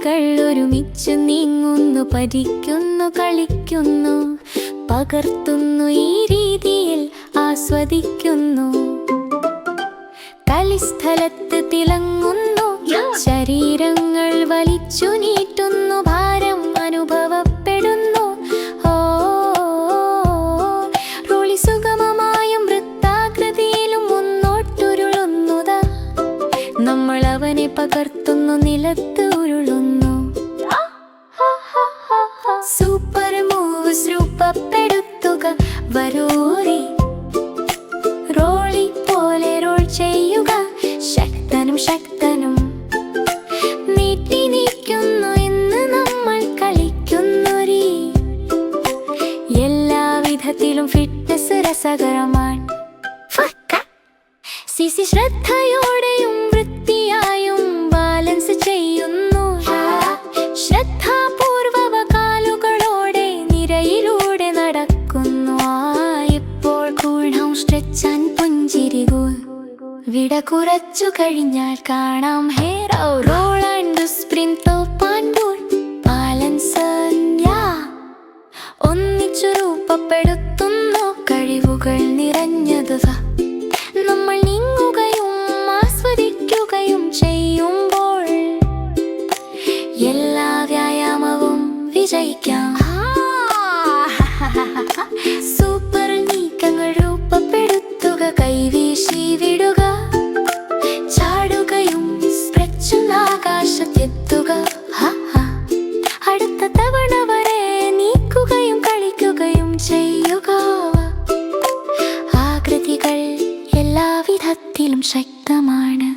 കൈകൾ ഒരുമിച്ച് നീങ്ങുന്നു, പഠിക്കുന്നു, കളിക്കുന്നു, പകർത്തുന്നു, ഈ രീതിയിൽ ആസ്വദിക്കുന്നു. കളിസ്ഥലത്ത് തിളങ്ങുന്നു, ശരീരങ്ങൾ വലിച്ചു നീട്ടുന്നു, ഭാരം അനുഭവപ്പെടുന്നു. ഓ റോളി സുഗമമായും വൃത്താകൃതിയിലും മുന്നോട്ടുരുളുന്നതാ. നമ്മൾ അവനെ പകർത്തുന്നു, നിലത്ത് ഉരുളുന്നു. സൂപ്പർ മൂവ്സ് രൂപപ്പെടുത്തുക, വരൂരി റോളി പോലെ റോൾ ചെയ്യുക. ശക്തനും ശക്തനും നീട്ടി നീക്കുന്നു, ഇന്ന് നമ്മൾ കളിക്കുന്നൊരീ. എല്ലാ വിധത്തിലും ഫിറ്റ്നസ് രസകരമാണ്. സിസി ശ്രദ്ധയോടെയും വൃത്തിയായും ബാലൻസ് ചെയ്യുന്നു. ശ്രദ്ധാപൂർവ്വ കാലുകളോടെ നിരയിലൂടെ നടക്കുന്നു. ഇപ്പോൾ കൂടാം സ്ട്രെച്ച് ആൻഡ് പുഞ്ചിരികൂ. വിട കുറച്ചു കഴിഞ്ഞാൽ കാണാം ഹെയർ റോൾ ആൻഡ് സ്പ്രിന്റ് പാൻഡൂർ ബാലൻസ്. ഒന്നിച്ചു രൂപപ്പെടുത്തുന്നു കഴിവുകൾ നിറഞ്ഞത്. നമ്മൾ നീങ്ങുകയും ആസ്വദിക്കുകയും ചെയ്യുമ്പോൾ എല്ലാ വ്യായാമവും വിജയിക്കാം. സൂപ്പർ നീക്കങ്ങൾ രൂപപ്പെടുത്തുക, കൈവീശി വിടുക, ചാടുകയും സ്ട്രെച്ചും ആകാശത്തെത്തുക. അടുത്ത തവണ വരെ നീക്കുകയും കളിക്കുകയും ചെയ്യുക. ആകൃതികൾ എല്ലാ വിധത്തിലും ശക്തമാണ്.